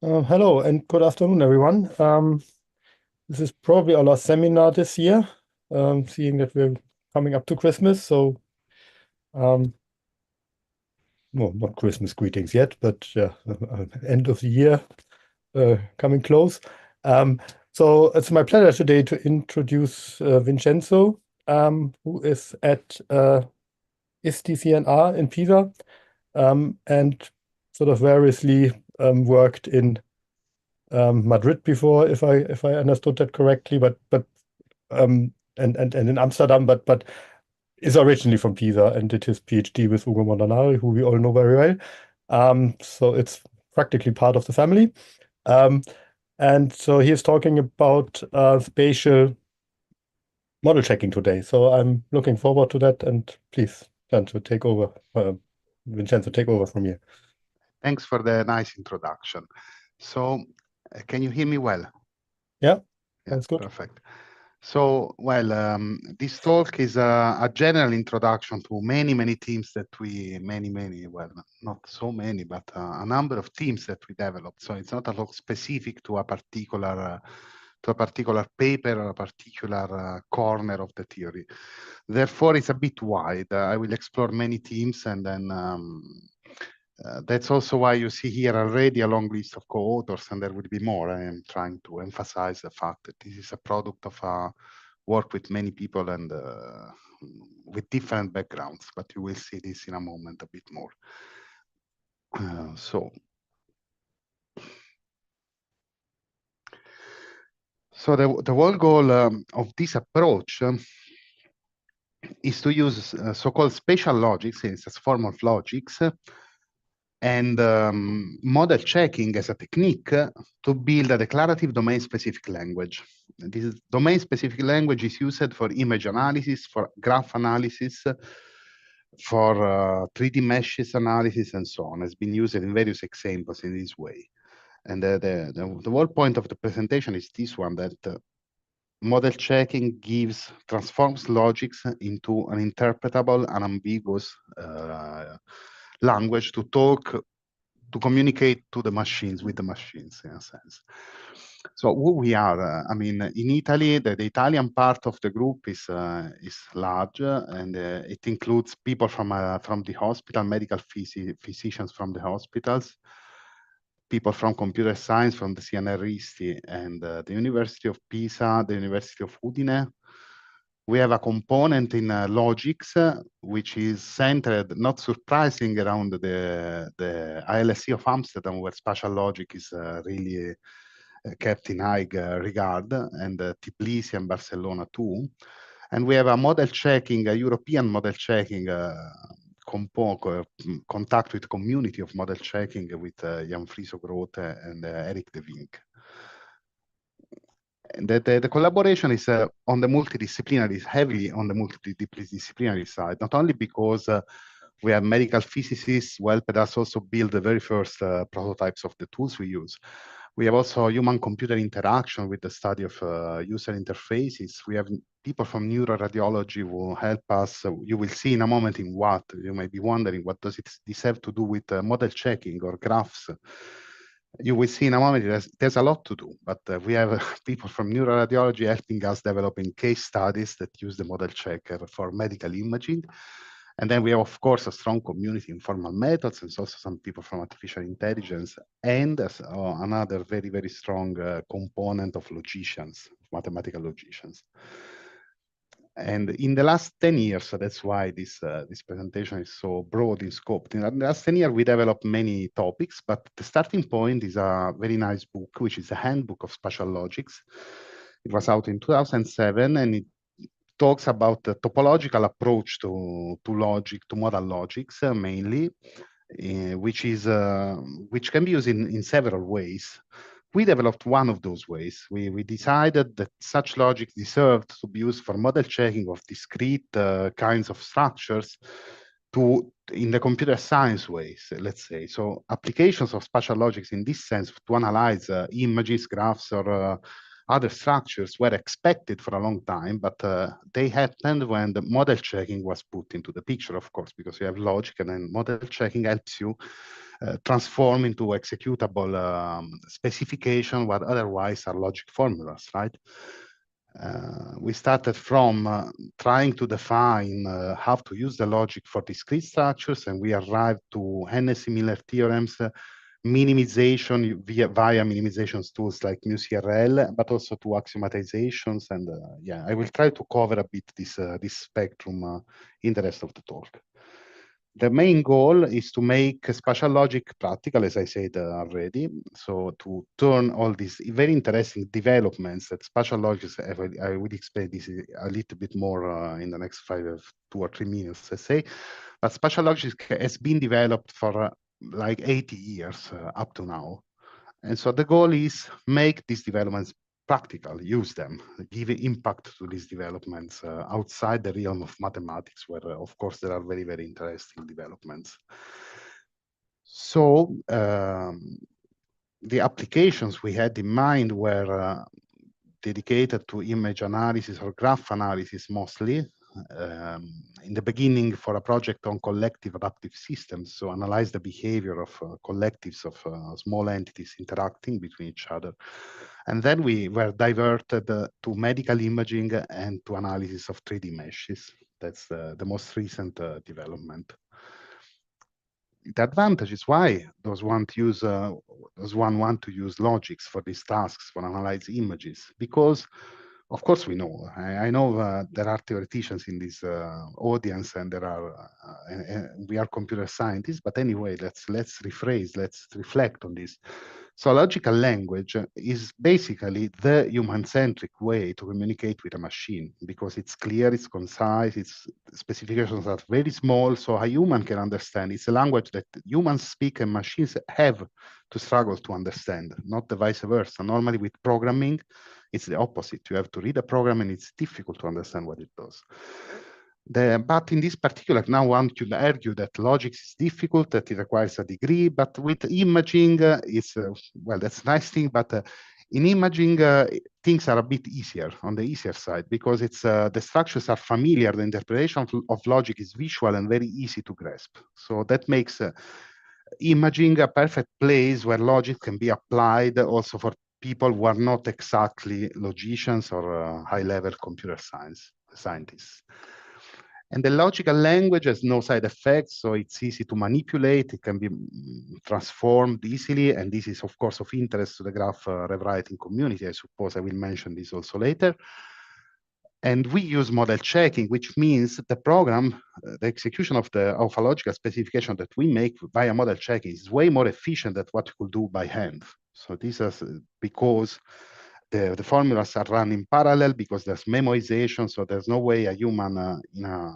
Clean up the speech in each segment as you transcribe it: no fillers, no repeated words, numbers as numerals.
Hello and good afternoon, everyone. This is probably our last seminar this year, seeing that we're coming up to Christmas. So, well, not Christmas greetings yet, but end of the year coming close. So it's my pleasure today to introduce Vincenzo, who is at ISTCNR in Pisa, and sort of variously worked in Madrid before, if I understood that correctly, and in Amsterdam, but is originally from Pisa and did his PhD with Ugo Montanari, who we all know very well. So it's practically part of the family. Um, and so he is talking about spatial model checking today. So I'm looking forward to that. And please, Vincenzo, take over. Vincenzo, take over from here. Thanks for the nice introduction. So, can you hear me well? Yeah, Yeah, sounds good. perfect. So, well, this talk is a general introduction to many teams that well, not so many, but a number of teams that we developed. So it's not a talk specific to a particular paper or a particular corner of the theory. Therefore, it's a bit wide. I will explore many teams, and then that's also why you see here already a long list of co-authors, and there will be more. I am trying to emphasize the fact that this is a product of a work with many people and with different backgrounds, but you will see this in a moment a bit more. So the whole goal of this approach is to use so-called spatial logics, it's a form of logics, and model checking as a technique to build a declarative domain-specific language. This domain-specific language is used for image analysis, for graph analysis, for 3D meshes analysis, and so on. It's been used in various examples in this way. And the whole point of the presentation is this one, that model checking transforms logics into an interpretable and ambiguous language to communicate to the machines, with the machines, in a sense. So who we are, I mean, in Italy, the Italian part of the group is large, and it includes people from the hospital, medical physicians from the hospitals, people from computer science from the CNR-ISTI and the University of Pisa, the University of Udine. We have a component in logics, which is centered, not surprising, around the ILSC of Amsterdam, where spatial logic is really kept in high regard, and Tbilisi and Barcelona too. And we have a model checking, a European model checking contact with community of model checking with Jan Friso Grote and Eric de Vink. And the collaboration is on the multidisciplinary, heavily on the multidisciplinary side, not only because we have medical physicists who helped us also build the very first prototypes of the tools we use. We have also human-computer interaction with the study of user interfaces. We have people from neuroradiology who help us. You will see in a moment in what. You may be wondering, what does this have to do with model checking or graphs? You will see in a moment there's a lot to do, but we have people from neuroradiology helping us developing case studies that use the model checker for medical imaging. And then we have, of course, a strong community in formal methods, and also some people from artificial intelligence, and another very strong component of logicians, mathematical logicians. And in the last 10 years, so that's why this presentation is so broad in scope. In the last 10 years, we developed many topics, but the starting point is a very nice book, which is a handbook of spatial logics. It was out in 2007, and it talks about the topological approach to model logics mainly, which can be used in several ways. We developed one of those ways. We decided that such logic deserved to be used for model checking of discrete kinds of structures in the computer science ways, let's say. So applications of spatial logics in this sense to analyze images, graphs, or other structures were expected for a long time, but they happened when the model checking was put into the picture, of course, because you have logic, and then model checking helps you transform into executable specification what otherwise are logic formulas, right? We started from trying to define how to use the logic for discrete structures, and we arrived to Hennessy-Milner theorems, minimization via minimization tools like MuCRL, but also to axiomatizations. And yeah, I will try to cover a bit this spectrum in the rest of the talk. The main goal is to make spatial logic practical, as I said already. So to turn all these very interesting developments that spatial logic, I will explain this a little bit more in the next 2 or 3 minutes, let's say. But spatial logic has been developed for like 80 years up to now. And so the goal is make these developments practical, use them, give impact to these developments outside the realm of mathematics, where, of course, there are very, very interesting developments. So the applications we had in mind were dedicated to image analysis or graph analysis mostly. In the beginning, for a project on collective adaptive systems, so analyze the behavior of collectives of small entities interacting between each other. And then we were diverted to medical imaging and to analysis of 3D meshes. That's the most recent development. The advantage is why those one want to use logics for these tasks, for analyze images, because of course we know. I know there are theoreticians in this audience, and there are we are computer scientists. But anyway, let's rephrase. Let's reflect on this. So logical language is basically the human-centric way to communicate with a machine, because it's clear, it's concise, its specifications are very small, so a human can understand. It's a language that humans speak and machines have to struggle to understand, not the vice versa. Normally with programming, it's the opposite. You have to read a program and it's difficult to understand what it does. But in this particular, now one could argue that logic is difficult, that it requires a degree, but with imaging, it's, well, that's a nice thing, but in imaging, things are a bit easier, on the easier side, because it's the structures are familiar, the interpretation of logic is visual and very easy to grasp. So that makes imaging a perfect place where logic can be applied also for people who are not exactly logicians or high-level computer scientists. And the logical language has no side effects, so it's easy to manipulate. It can be transformed easily, and this is, of course, of interest to the graph rewriting community. I suppose I will mention this also later. And we use model checking, which means the program, the execution of a logical specification that we make via model checking is way more efficient than what you could do by hand. So this is because the formulas are run in parallel, because there's memoization, so there's no way a human in a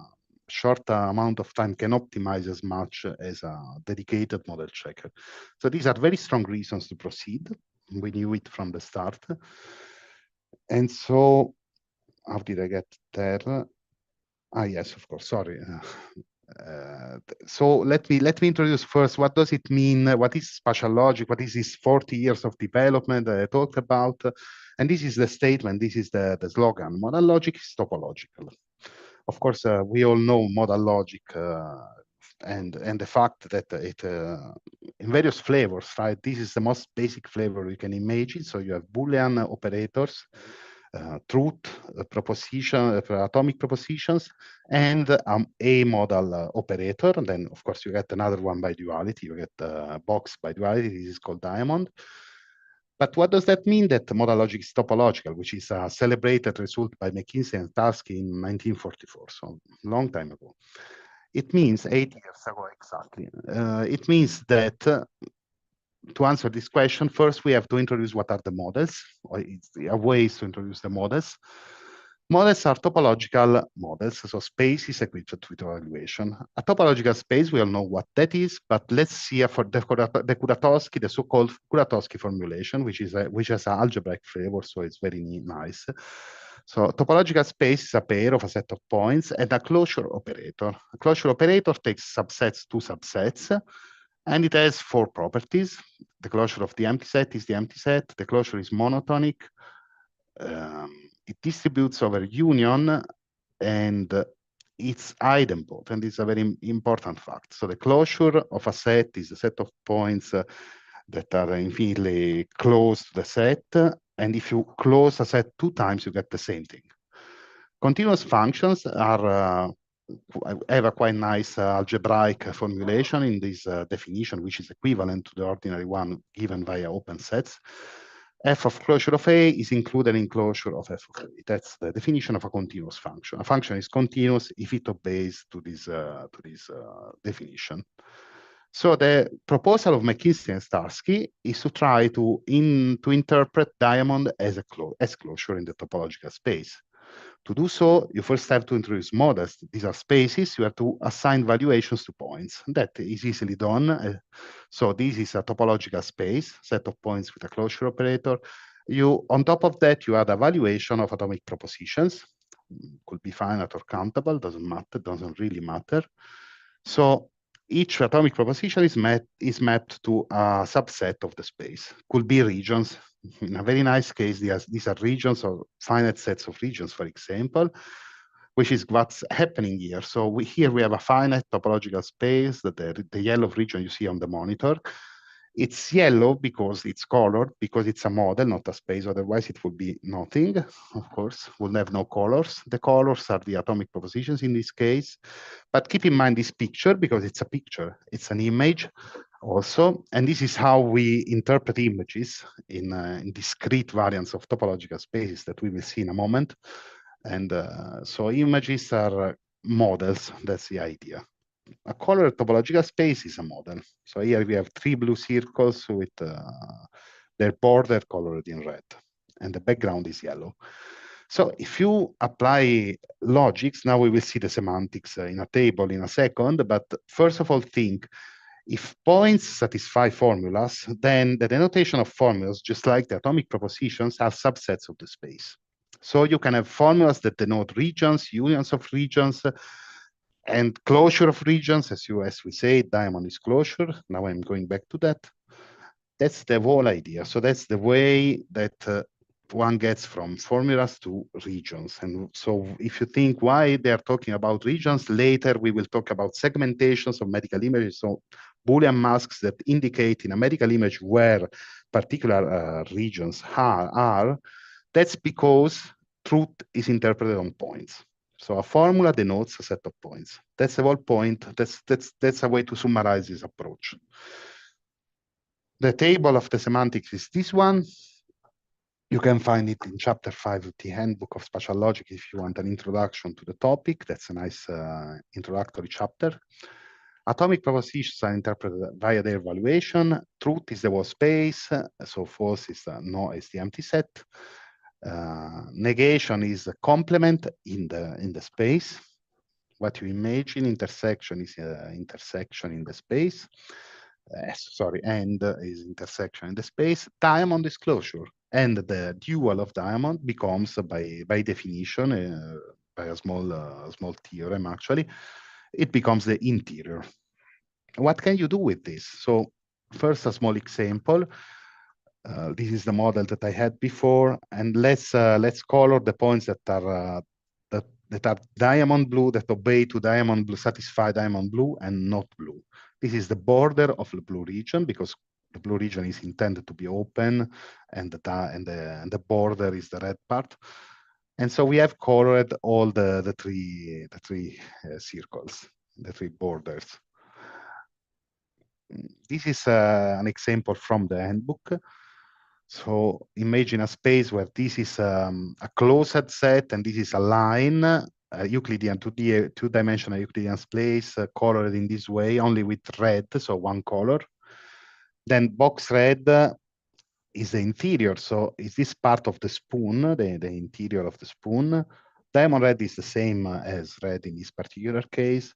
short amount of time can optimize as much as a dedicated model checker. So these are very strong reasons to proceed. We knew it from the start. And so, how did I get there? Yes, of course, sorry. So let me introduce first, what does it mean? What is spatial logic? What is this 40 years of development that I talked about? And this is the statement, this is the slogan. Modal logic is topological. Of course, we all know modal logic and the fact that it in various flavors, right? This is the most basic flavor you can imagine. So you have Boolean operators, truth, proposition, atomic propositions, and a modal operator. And then, of course, you get another one by duality. You get box by duality. This is called diamond. But what does that mean that modal logic is topological, which is a celebrated result by McKinsey and Tarski in 1944, so a long time ago? It means 8 years ago exactly. It means that to answer this question, first we have to introduce what are the models, or ways to introduce the models. Models are topological models, so space is equivalent to evaluation. A topological space, we all know what that is, but let's see for the Kuratowski, the so-called Kuratowski formulation, which has an algebraic flavor, so it's very nice. So topological space is a pair of a set of points and a closure operator. A closure operator takes subsets to subsets, and it has 4 properties. The closure of the empty set is the empty set. The closure is monotonic. it distributes over union, and it's idempotent. It's a very important fact. So the closure of a set is a set of points that are infinitely close to the set. And if you close a set 2 times, you get the same thing. Continuous functions are have a quite nice algebraic formulation in this definition, which is equivalent to the ordinary one given via open sets. F of closure of A is included in closure of F of A. That's the definition of a continuous function. A function is continuous if it obeys to this definition. So the proposal of McKinsey and Starsky is to try to interpret diamond as closure in the topological space. To do so, you first have to introduce models. These are spaces. You have to assign valuations to points. That is easily done. So this is a topological space, set of points with a closure operator. On top of that, you add a valuation of atomic propositions. Could be finite or countable, doesn't matter, doesn't really matter. So each atomic proposition is mapped to a subset of the space. Could be regions. In a very nice case, these are regions or finite sets of regions, for example, which is what's happening here. So here we have a finite topological space, that the yellow region you see on the monitor. It's yellow because it's colored, because it's a model, not a space. Otherwise, it would be nothing, of course. We'll have no colors. The colors are the atomic propositions in this case. But keep in mind this picture, because it's a picture. It's an image also. And this is how we interpret images in discrete variants of topological spaces that we will see in a moment. And so images are models. That's the idea. A colored topological space is a model. So here we have 3 blue circles with their border colored in red, and the background is yellow. So if you apply logics, now we will see the semantics in a table in a second, but first of all, think, if points satisfy formulas, then the denotation of formulas, just like the atomic propositions, are subsets of the space. So you can have formulas that denote regions, unions of regions, and closure of regions, as we say, diamond is closure. Now I'm going back to that. That's the whole idea. So that's the way that one gets from formulas to regions. And so if you think why they are talking about regions, later we will talk about segmentations of medical images. So Boolean masks that indicate in a medical image where particular regions are. That's because truth is interpreted on points. So a formula denotes a set of points. That's the whole point. That's a way to summarize this approach. The table of the semantics is this one. You can find it in chapter 5 of the handbook of spatial logic if you want an introduction to the topic. That's a nice introductory chapter. Atomic propositions are interpreted via their valuation. Truth is the whole space. So false is the empty set. Negation is a complement in the space. What you imagine, intersection is intersection in the space. And is intersection in the space. Diamond is closure, and the dual of diamond becomes, by definition, by a small theorem actually, it becomes the interior. What can you do with this? So first, a small example. This is the model that I had before, and let's color the points that are diamond blue, that obey to diamond blue, satisfy diamond blue, and not blue. This is the border of the blue region, because the blue region is intended to be open, and the border is the red part. And so we have colored all the three circles, the 3 borders. This is an example from the handbook. So imagine a space where this is a closed set and this is a line, Euclidean, two-dimensional Euclidean space, colored in this way, only with red, so one color. Then box red is the interior, so is this part of the spoon, the interior of the spoon. Diamond red is the same as red in this particular case.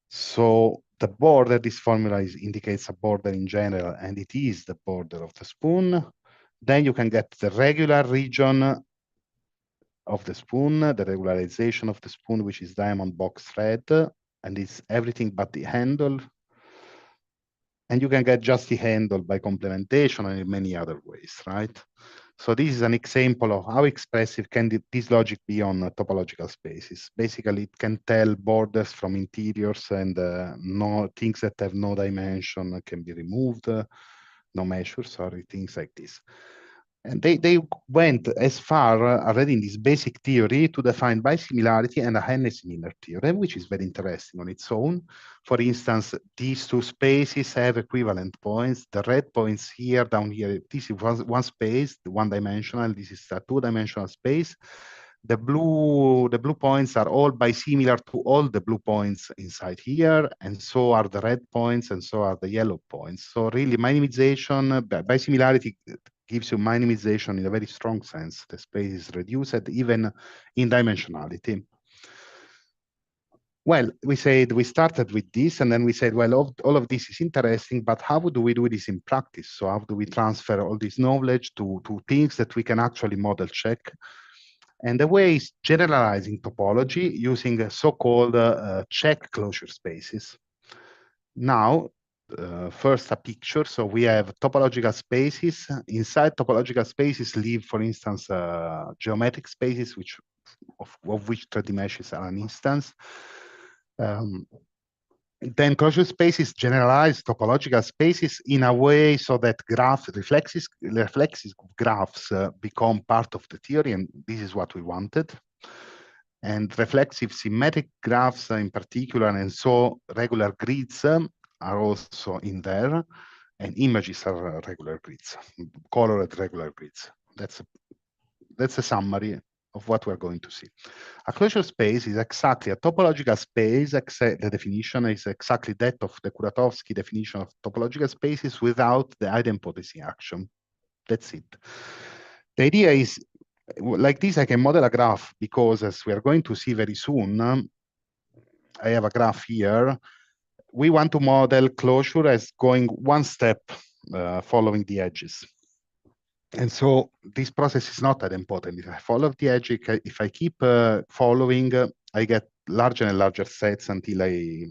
So the border, this formula indicates a border in general, and it is the border of the spoon. Then you can get the regular region of the spoon, the regularization of the spoon, which is diamond box red, and it's everything but the handle. And you can get just the handle by complementation and in many other ways, right? So this is an example of how expressive can this logic be on topological spaces. Basically, it can tell borders from interiors, and no things that have no dimension can be removed, no measure, sorry, things like this. And they went as far already in this basic theory to define bisimilarity and a Hennessy-Milner theorem, which is very interesting on its own. For instance, these two spaces have equivalent points. The red points here, down here, this is one space, the one-dimensional. This is a two-dimensional space. The blue points are all bisimilar to all the blue points inside here, and so are the red points, and so are the yellow points. So really, minimization, bisimilarity gives you minimization in a very strong sense. The space is reduced even in dimensionality. Well, we started with this, and then we said, well, all of this is interesting, but how do we do this in practice? So how do we transfer all this knowledge to things that we can actually model check? And the way is generalizing topology using so-called check closure spaces. Now, first a picture. So we have topological spaces. Inside topological spaces live, for instance, geometric spaces, of which 3D meshes are an instance. Then closure spaces generalize topological spaces in a way so that reflexive graphs become part of the theory, and this is what we wanted. And reflexive symmetric graphs in particular, and so regular grids are also in there, and images are regular grids, colored regular grids. That's a summary of what we're going to see. A closure space is exactly a topological space. The definition is exactly that of the Kuratowski definition of topological spaces without the idempotency action. That's it. The idea is, like this, I can model a graph because, as we are going to see very soon, I have a graph here. We want to model closure as going one step following the edges. And so this process is not that important. If I follow the edge, if I keep following, I get larger and larger sets until I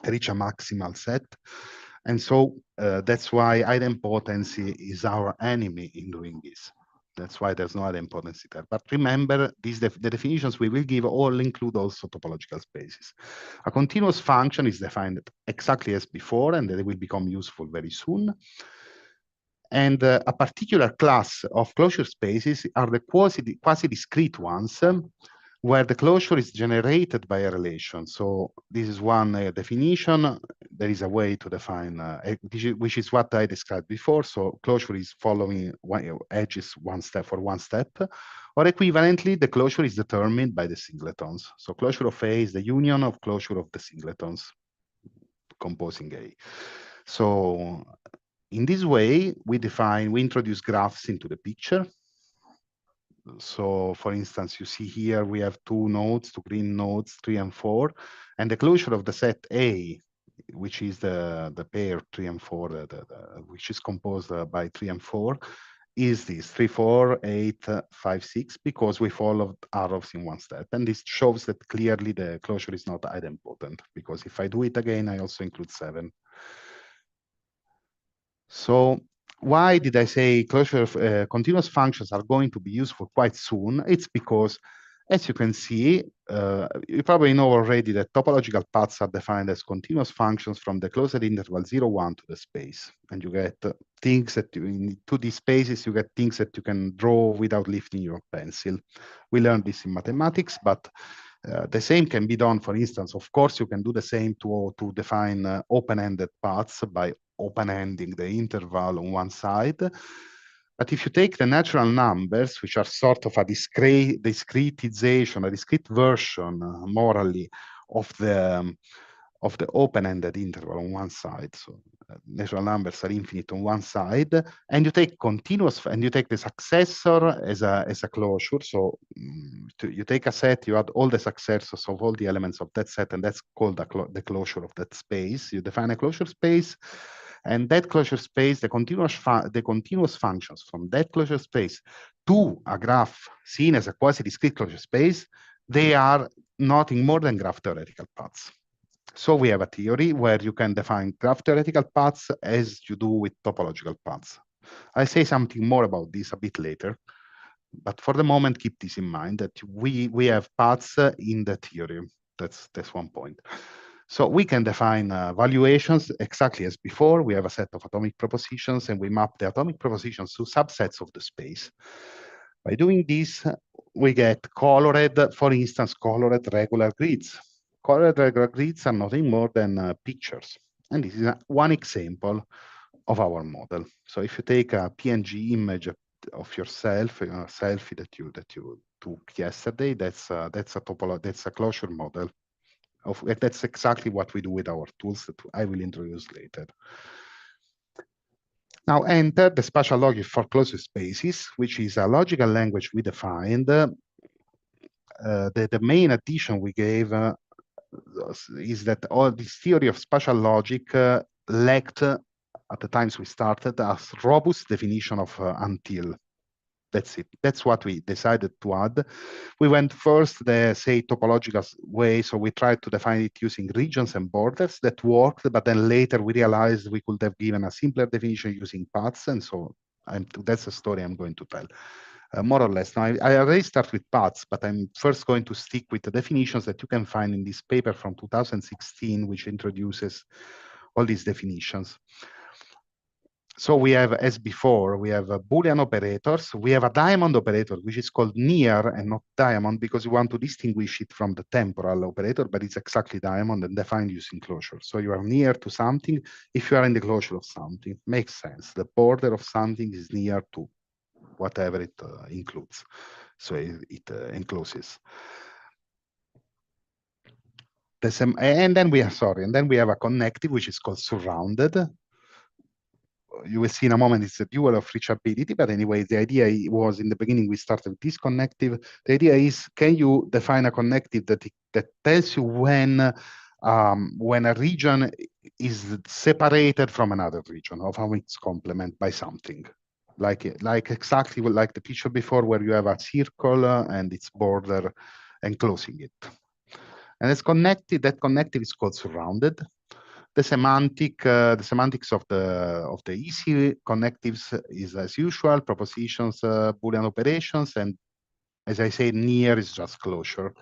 reach a maximal set. And so that's why idempotency is our enemy in doing this. That's why there's no idempotency there. But remember, the definitions we will give all include also topological spaces. A continuous function is defined exactly as before, and they will become useful very soon. And a particular class of closure spaces are the quasi-discrete ones, where the closure is generated by a relation. So this is one definition. There is a way to define, which is what I described before. So closure is following edges one step. Or equivalently, the closure is determined by the singletons. So closure of A is the union of closure of the singletons composing A. So in this way, we introduce graphs into the picture. So for instance, you see here, we have two green nodes, 3 and 4, and the closure of the set A, which is the pair 3 and 4, which is composed by 3 and 4, is this 3, 4, 8, 5, 6, because we followed arrows in one step. And this shows that clearly the closure is not idempotent, because if I do it again, I also include 7. So why did I say closure continuous functions are going to be useful quite soon? It's because, as you can see, you probably know already that topological paths are defined as continuous functions from the closed interval 0, 1 to the space. And you get things that in 2D spaces, you get things that you can draw without lifting your pencil. We learned this in mathematics, but the same can be done, for instance. Of course, you can do the same to define open-ended paths by open-ending the interval on one side. But if you take the natural numbers, which are sort of a discretization, a discrete version, morally, of the open-ended interval on one side, so natural numbers are infinite on one side, and you take continuous, and you take the successor as a closure. So you take a set, you add all the successors of all the elements of that set, and that's called the closure of that space. You define a closure space, and that closure space, the continuous functions from that closure space to a graph seen as a quasi-discrete closure space, they are nothing more than graph theoretical paths. So we have a theory where you can define graph theoretical paths as you do with topological paths. I'll say something more about this a bit later, but for the moment, keep this in mind that we have paths in the theorem. That's one point. So we can define valuations exactly as before. We have a set of atomic propositions, and we map the atomic propositions to subsets of the space. By doing this, we get colored, for instance, colored regular grids. Colored regular grids are nothing more than pictures. And this is one example of our model. So if you take a PNG image of yourself, a selfie that you took yesterday, that's a closure model. That's exactly what we do with our tools that I will introduce later. Now enter the spatial logic for closed spaces, which is a logical language we defined. The main addition we gave is that all this theory of spatial logic lacked, at the times we started, a robust definition of until. That's it. That's what we decided to add. We went first the, say, topological way, so we tried to define it using regions and borders. That worked, but then later we realized we could have given a simpler definition using paths, and so that's a story I'm going to tell. More or less. Now, I already start with paths, but I'm first going to stick with the definitions that you can find in this paper from 2016, which introduces all these definitions. So we have, as before, we have Boolean operators. We have a diamond operator, which is called near and not diamond, because we want to distinguish it from the temporal operator, but it's exactly diamond and defined using closure. So you are near to something if you are in the closure of something. Makes sense. The border of something is near to whatever it includes. So it encloses. And then we have a connective, which is called surrounded. You will see in a moment it's a dual of reachability, but anyway, the idea was in the beginning we started with this connective. The idea is, can you define a connective that tells you when a region is separated from another region, of how it's complement by something, like exactly like the picture before, where you have a circle and its border enclosing it. And it's connected. That connective is called surrounded. The semantics of the easy connectives is as usual, propositions, Boolean operations, and as I say, near is just closure.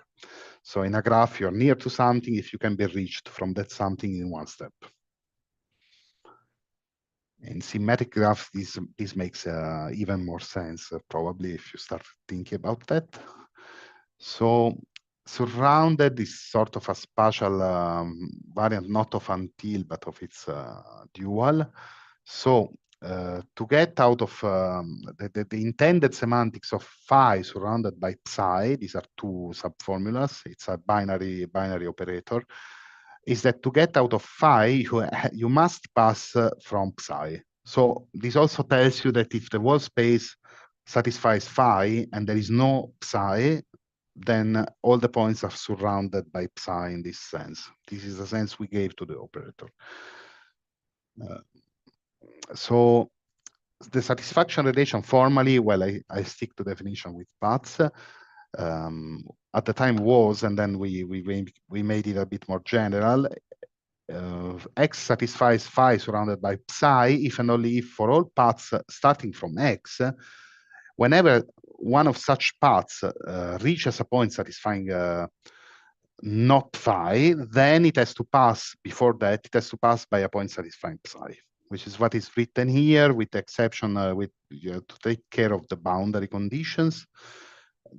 So in a graph, you're near to something if you can be reached from that something in one step. In symmetric graphs, this makes even more sense, probably, if you start thinking about that. So surrounded is sort of a spatial variant, not of until, but of its dual. So to get out of the intended semantics of phi surrounded by psi, these are two subformulas, it's a binary operator, is that to get out of phi, you must pass from psi. So this also tells you that if the whole space satisfies phi and there is no psi, then all the points are surrounded by psi in this sense. This is the sense we gave to the operator. So the satisfaction relation formally, well, I stick to definition with paths. At the time was, and then we made it a bit more general. X satisfies phi surrounded by psi if and only if for all paths starting from X, whenever one of such paths reaches a point satisfying not phi, then it has to pass, before that, it has to pass by a point satisfying psi, which is what is written here, with the exception to take care of the boundary conditions.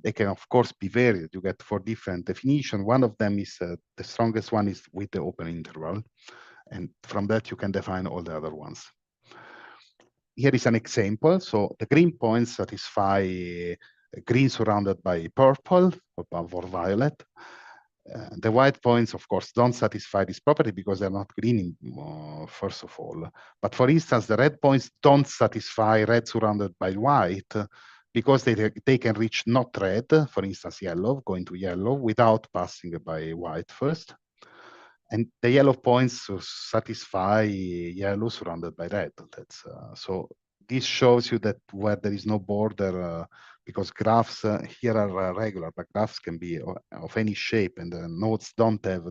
They can, of course, be varied. You get 4 different definitions. One of them is, the strongest one is with the open interval. And from that, you can define all the other ones. Here is an example. So the green points satisfy green surrounded by purple or violet. The white points, of course, don't satisfy this property because they're not green, first of all. But for instance, the red points don't satisfy red surrounded by white because they can reach not red, for instance, yellow, going to yellow, without passing by white first. And the yellow points satisfy yellow surrounded by red. That's so this shows you that where there is no border, because graphs here are regular, but graphs can be of any shape, and the nodes don't have.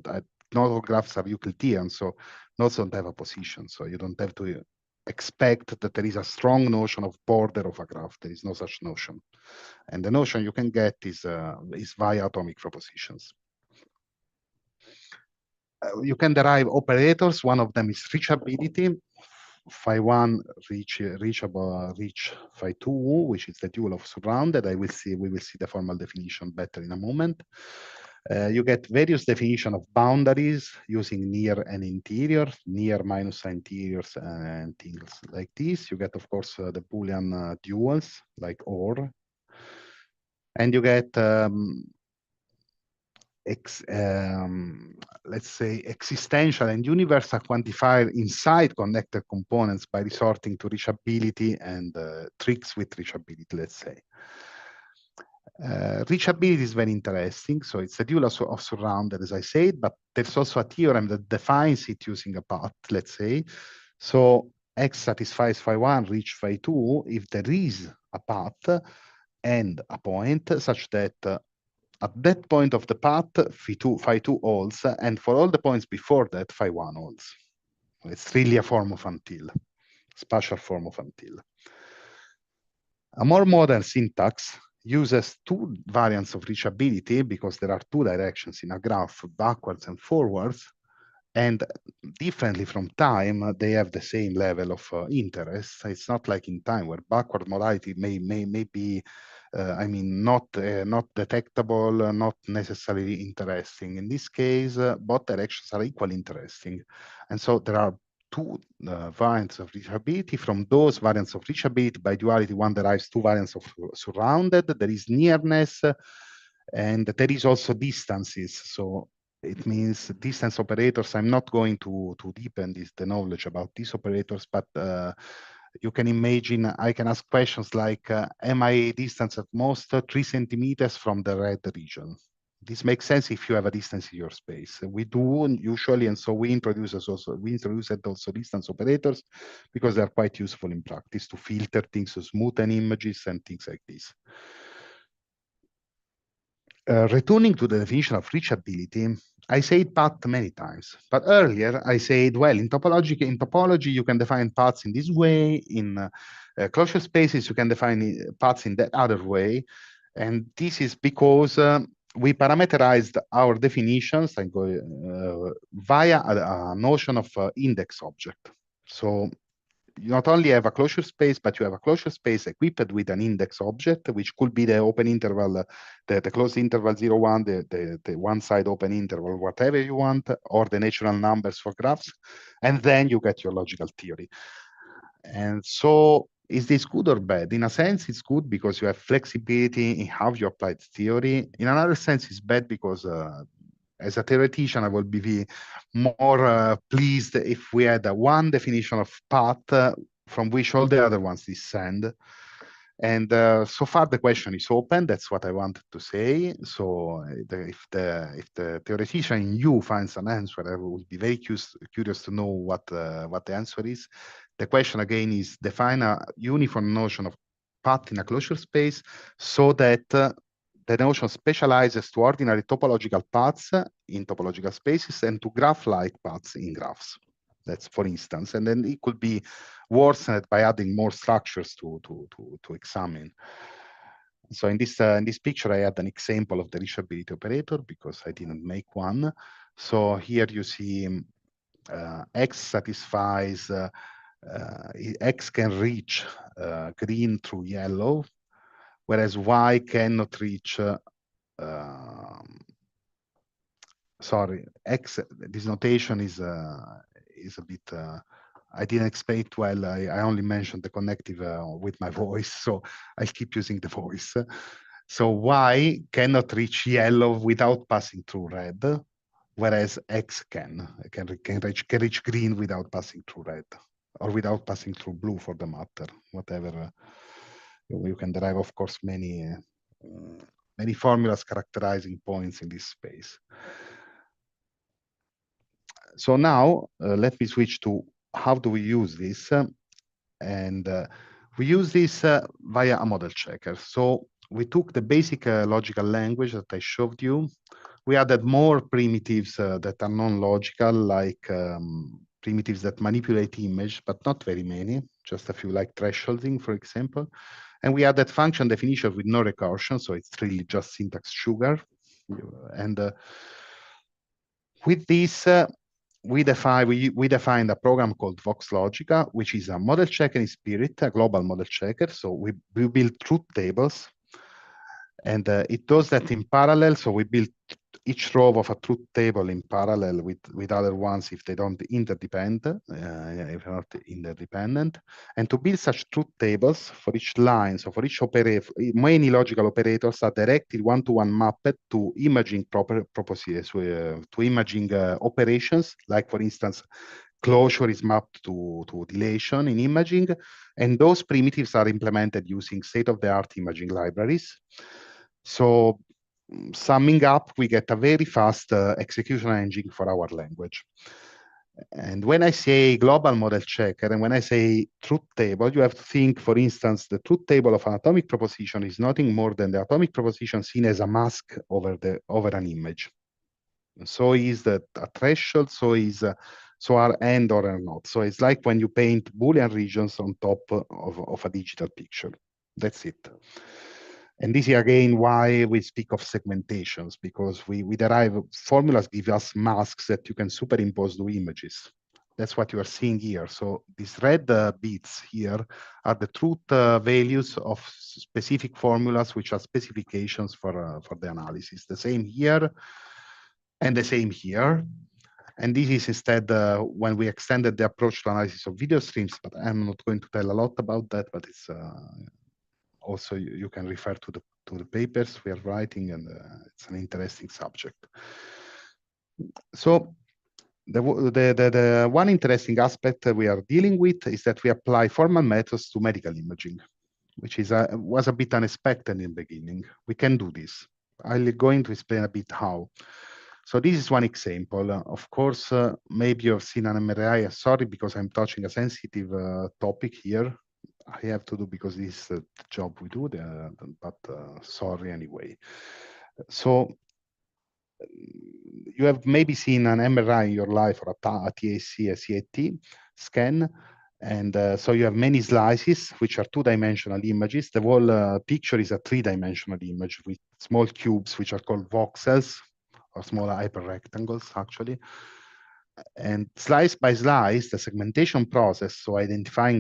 Not all graphs are Euclidean, so nodes don't have a position. So you don't have to expect that there is a strong notion of border of a graph. There is no such notion. And the notion you can get is via atomic propositions. You can derive operators. One of them is reachability. Phi1 reach Phi2, which is the dual of surrounded. We will see the formal definition better in a moment. You get various definition of boundaries using near and interior, near minus interiors and things like this. You get, of course, the Boolean duals like OR. And you get let's say existential and universal quantifier inside connected components by resorting to reachability and tricks with reachability, let's say. Reachability is very interesting. So it's a dual of surrounded, as I said, but there's also a theorem that defines it using a path, let's say. So X satisfies Phi1, reach Phi2 if there is a path and a point such that at that point of the path, Phi2 holds, and for all the points before that, Phi1 holds. It's really a form of until, spatial form of until. A more modern syntax uses two variants of reachability because there are two directions in a graph, backwards and forwards, and differently from time, they have the same level of interest. It's not like in time where backward modality may be I mean, not detectable, not necessarily interesting. In this case, both directions are equally interesting. And so there are two variants of reachability. From those variants of reachability, by duality, one derives two variants of surrounded. There is nearness, and there is also distances. So it means distance operators. I'm not going to deepen the knowledge about these operators, but you can imagine I can ask questions like, am I distance at most 3 centimeters from the red region? This makes sense if you have a distance in your space. We do usually, and so we introduced also distance operators because they're quite useful in practice to filter things, to smoothen images and things like this. Returning to the definition of reachability, I said path many times, but earlier I said, well, in topology, you can define paths in this way. In closure spaces, you can define paths in that other way. And this is because we parameterized our definitions and via a notion of index object. So you not only have a closure space, but you have a closure space equipped with an index object, which could be the open interval, the closed interval 0, 1, the one side open interval, whatever you want, or the natural numbers for graphs. And then you get your logical theory. And so is this good or bad? In a sense, it's good because you have flexibility in how you apply the theory. In another sense, it's bad because as a theoretician, I would be more pleased if we had one definition of path from which all the other ones descend. And so far the question is open. That's what I wanted to say. So if the theoretician in you finds an answer, I will be very curious to know what the answer is. The question again is define a uniform notion of path in a closure space so that the notion specializes to ordinary topological paths in topological spaces and to graph-like paths in graphs. That's for instance, and then it could be worsened by adding more structures to examine. So in this picture, I had an example of the reachability operator because I didn't make one. So here you see X satisfies, X can reach green through yellow, whereas Y cannot reach, sorry, X, this notation is a bit, I didn't explain it well. I only mentioned the connective with my voice, so I'll keep using the voice. So Y cannot reach yellow without passing through red, whereas X can reach green without passing through red, or without passing through blue for the matter, whatever. You can derive, of course, many formulas characterizing points in this space. So now let me switch to how do we use this? And we use this via a model checker. So we took the basic logical language that I showed you. We added more primitives that are non-logical, like primitives that manipulate image, but not very many, just a few, like thresholding, for example. And we added function definition with no recursion, so it's really just syntax sugar. And with this, we defined a program called VoxLogica, which is a model checker in spirit, a global model checker. So we build truth tables, and it does that in parallel. So we build each row of a truth table in parallel with other ones if they don't interdepend, if not interdependent. And to build such truth tables for each line, so for each operator, many logical operators are directly one-to-one mapped to imaging properties, to imaging operations, like for instance, closure is mapped to dilation in imaging, and those primitives are implemented using state-of-the-art imaging libraries. So summing up, we get a very fast execution engine for our language. And when I say global model checker, and when I say truth table, you have to think, for instance, the truth table of an atomic proposition is nothing more than the atomic proposition seen as a mask over an image. So is that a threshold, so are and or are not. So it's like when you paint Boolean regions on top of a digital picture. That's it. And this is again why we speak of segmentations, because we derive formulas give us masks that you can superimpose to images. That's what you are seeing here. So these red bits here are the truth values of specific formulas, which are specifications for the analysis. The same here and the same here. And this is instead when we extended the approach to analysis of video streams, but I'm not going to tell a lot about that, but it's also you can refer to the papers we are writing, and it's an interesting subject. So the one interesting aspect we are dealing with is that we apply formal methods to medical imaging, which was a bit unexpected in the beginning. We can do this. I'm going to explain a bit how. So this is one example. Of course, maybe you've seen an MRI. Sorry, because I'm touching a sensitive topic here. I have to do because this is the job we do, but sorry anyway. So you have maybe seen an MRI in your life, or a TAC, a CAT scan. And so you have many slices, which are two-dimensional images. The whole picture is a three-dimensional image with small cubes, which are called voxels, or small hyperrectangles, actually. And slice by slice, the segmentation process, so identifying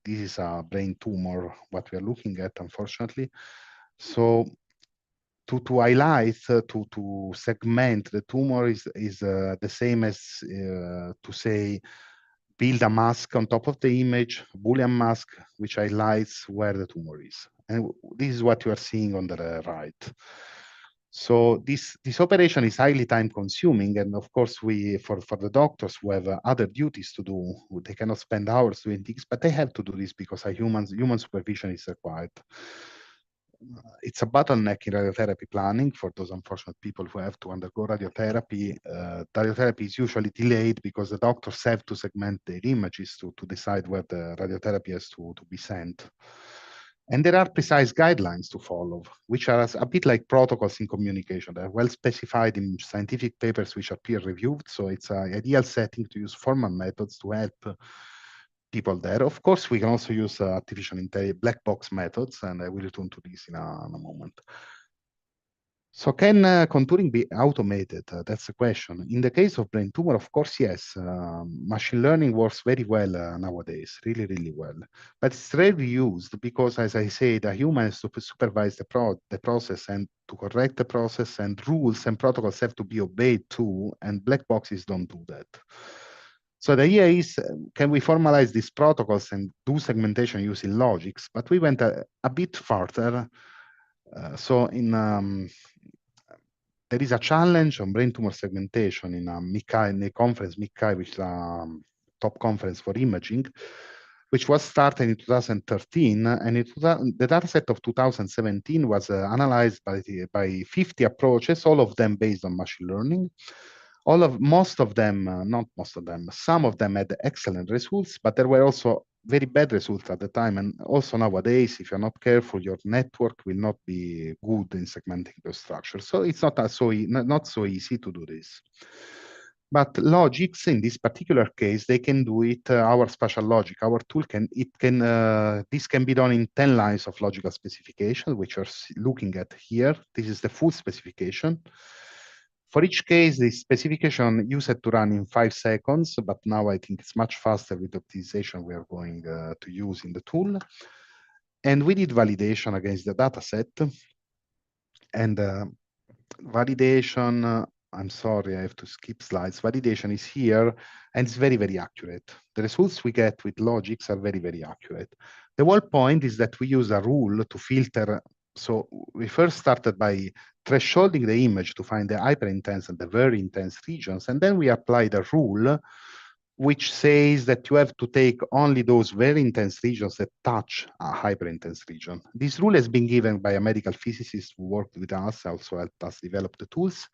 this is a brain tumor, what we are looking at, unfortunately. So to highlight, to segment the tumor is the same as to say, build a mask on top of the image, a Boolean mask, which highlights where the tumor is. And this is what you are seeing on the right. So this operation is highly time consuming. And of course, for the doctors who have other duties to do, they cannot spend hours doing things, but they have to do this because human supervision is required. It's a bottleneck in radiotherapy planning for those unfortunate people who have to undergo radiotherapy. Radiotherapy is usually delayed because the doctors have to segment their images to decide where the radiotherapy has to be sent. And there are precise guidelines to follow, which are a bit like protocols in communication. They're well specified in scientific papers which are peer-reviewed. So it's an ideal setting to use formal methods to help people there. Of course, we can also use artificial intelligence, black box methods, and I will return to this in a moment. So can contouring be automated? That's the question. In the case of brain tumor, of course, yes. Machine learning works very well nowadays, really, really well. But it's rarely used because, as I said, a human has to supervise the process and to correct the process, and rules and protocols have to be obeyed too, and black boxes don't do that. So the idea is, can we formalize these protocols and do segmentation using logics? But we went a bit further. So there is a challenge on brain tumor segmentation in the conference MICCAI, which is a top conference for imaging, which was started in 2013. And the dataset of 2017 was analyzed by 50 approaches, all of them based on machine learning. Most of them, not most of them, some of them had excellent results, but there were also very bad results at the time. And also nowadays, if you're not careful, your network will not be good in segmenting the structure. So it's not so easy to do this. But logics, in this particular case, they can do it. Our spatial logic, our tool this can be done in 10 lines of logical specification, which we're looking at here. This is the full specification. For each case, the specification used to run in 5 seconds, but now I think it's much faster with the optimization we are going to use in the tool. And we did validation against the data set. And validation, I'm sorry, I have to skip slides. Validation is here, and it's very, very accurate. The results we get with logics are very, very accurate. The whole point is that we use a rule to filter. So we first started by thresholding the image to find the hyper-intense and the very intense regions, and then we applied a rule which says that you have to take only those very intense regions that touch a hyper-intense region. This rule has been given by a medical physicist who worked with us, also helped us develop the tools.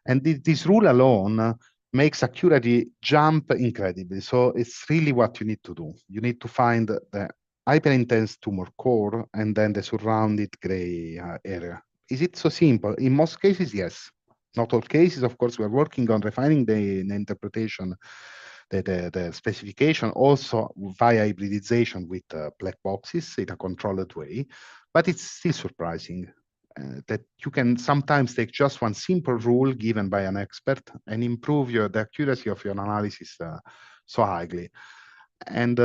And this rule alone makes accuracy jump incredibly. So it's really what you need to do. You need to find the hyper-intense tumor core and then the surrounded gray area. Is it so simple? In most cases, yes. Not all cases, of course, we're working on refining the interpretation, the specification, also via hybridization with black boxes in a controlled way, but it's still surprising that you can sometimes take just one simple rule given by an expert and improve the accuracy of your analysis so highly. And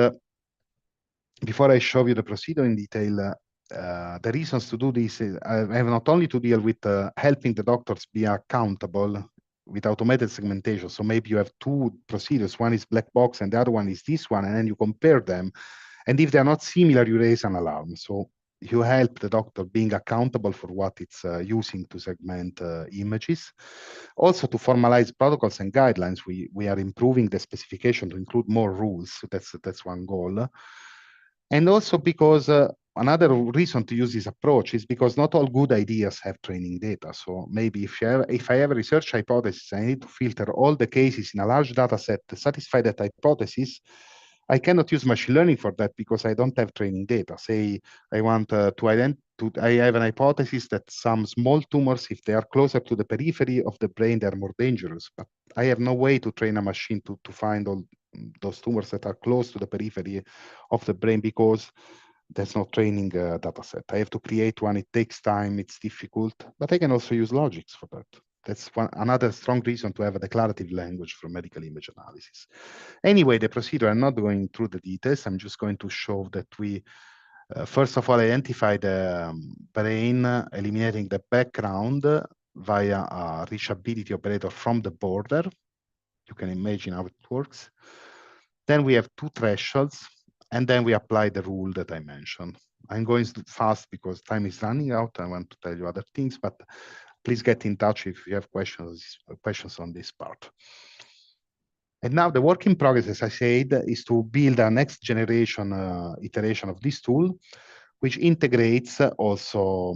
before I show you the procedure in detail, the reasons to do this is I have not only to deal with helping the doctors be accountable with automated segmentation. So maybe you have two procedures. One is black box and the other one is this one, and then you compare them. And if they're not similar, you raise an alarm. So you help the doctor being accountable for what it's using to segment images. Also to formalize protocols and guidelines, we are improving the specification to include more rules. That's one goal. And also because another reason to use this approach is because not all good ideas have training data. So maybe if I have a research hypothesis, I need to filter all the cases in a large data set to satisfy that hypothesis. I cannot use machine learning for that because I don't have training data. Say I want I have an hypothesis that some small tumors, if they are closer to the periphery of the brain, they're more dangerous. But I have no way to train a machine to find all those tumors that are close to the periphery of the brain because there's no training data set. I have to create one. It takes time. It's difficult. But I can also use logics for that. That's another strong reason to have a declarative language for medical image analysis. Anyway, the procedure, I'm not going through the details. I'm just going to show that we, first of all, identify the brain, eliminating the background via a reachability operator from the border. You can imagine how it works. Then we have two thresholds, and then we apply the rule that I mentioned. I'm going fast because time is running out. I want to tell you other things, but please get in touch if you have questions on this part. And now the work in progress, as I said, is to build a next generation iteration of this tool, which integrates also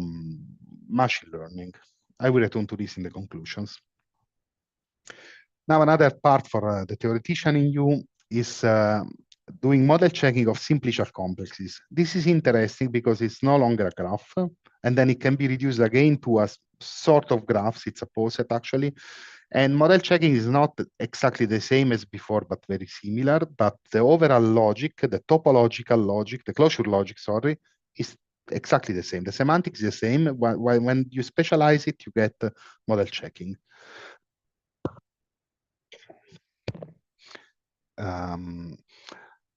machine learning. I will return to this in the conclusions. Now, another part for the theoretician in you is doing model checking of simplicial complexes. This is interesting because it's no longer a graph, and then it can be reduced again to a sort of graphs. It's a poset actually. And model checking is not exactly the same as before, but very similar. But the overall logic, the topological logic, the closure logic, sorry, is exactly the same. The semantics is the same. When you specialize it, you get model checking.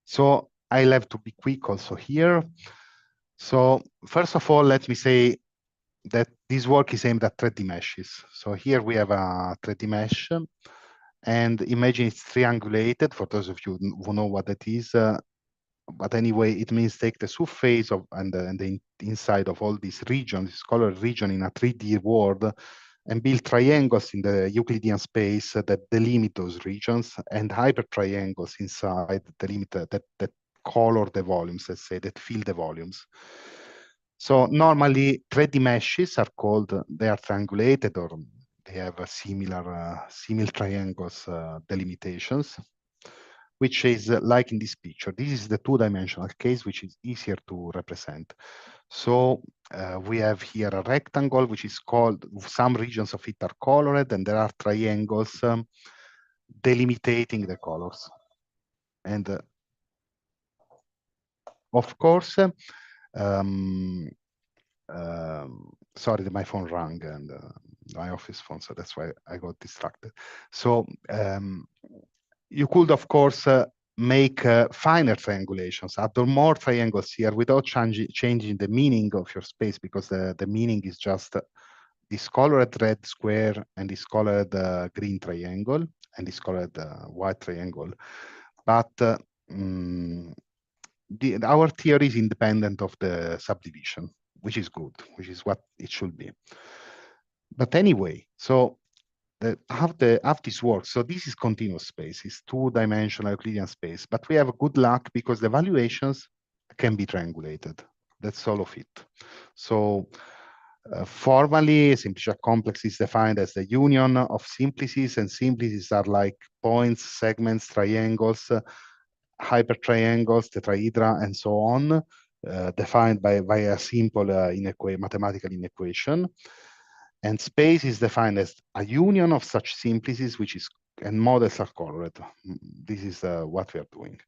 So I'll have to be quick also here. So first of all, let me say that this work is aimed at 3D meshes. So here we have a 3D mesh, and imagine it's triangulated for those of you who know what that is. But anyway, it means take the surface of and the inside of all these regions, this colored region in a 3D world, and build triangles in the Euclidean space that delimit those regions, and hypertriangles inside that color the volumes, let's say, that fill the volumes. So normally 3D meshes are called, they are triangulated or they have a similar triangles delimitations, which is like in this picture. This is the two-dimensional case, which is easier to represent. So we have here a rectangle, which is called, some regions of it are colored, and there are triangles delimiting the colors. And of course, sorry, my phone rang and my office phone, so that's why I got distracted. So you could, of course, make finer triangulations, add more triangles here without changing the meaning of your space, because the meaning is just this colored red square and this colored green triangle and this colored white triangle. But our theory is independent of the subdivision, which is good, which is what it should be. But anyway, so how this works. So this is continuous space, it's two-dimensional Euclidean space, but we have good luck because the valuations can be triangulated. That's all of it. So formally, simplicia complex is defined as the union of simplices, and simplices are like points, segments, triangles, hypertriangles, tetrahedra, and so on, defined by a simple mathematical inequation. And space is defined as a union of such simplices, and models are colored. This is what we are doing.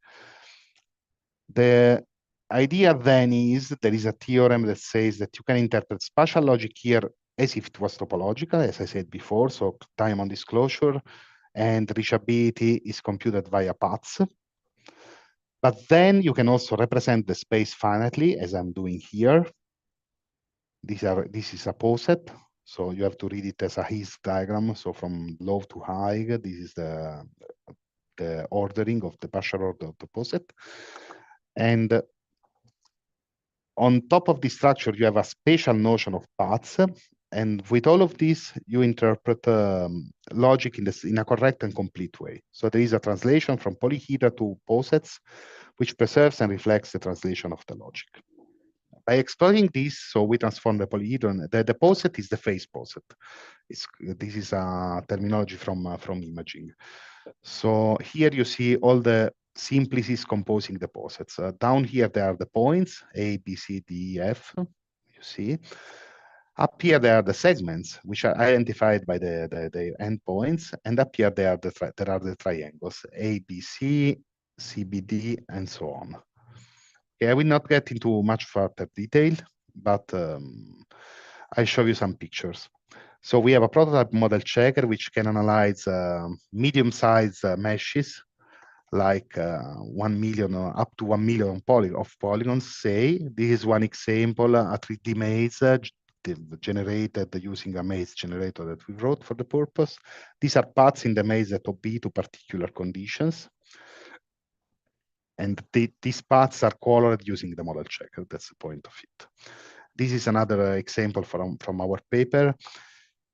The idea then is there is a theorem that says that you can interpret spatial logic here as if it was topological, as I said before, so time on disclosure, and reachability is computed via paths. But then you can also represent the space finitely, as I'm doing here. This is a poset, so you have to read it as a His diagram. So from low to high, this is the ordering of the partial order of the poset. And on top of this structure, you have a spatial notion of paths. And with all of this, you interpret logic in a correct and complete way. So there is a translation from Polyhedra to Posets, which preserves and reflects the translation of the logic. By exploiting this, so we transform the polyhedron. The poset is the phase poset. This is a terminology from imaging. So here you see all the simplices composing the posets. Down here there are the points A, B, C, D, E, F. You see. Up here there are the segments, which are identified by the endpoints, and up here there are the triangles A, B, C, C, B, D, and so on. Okay, I will not get into much further detail, but I'll show you some pictures. So we have a prototype model checker which can analyze medium-sized meshes, like 1 million or up to 1 million of polygons, say. This is one example, a 3D maze generated using a maze generator that we wrote for the purpose. These are paths in the maze that obey to particular conditions. And these paths are colored using the model checker. That's the point of it. This is another example from our paper.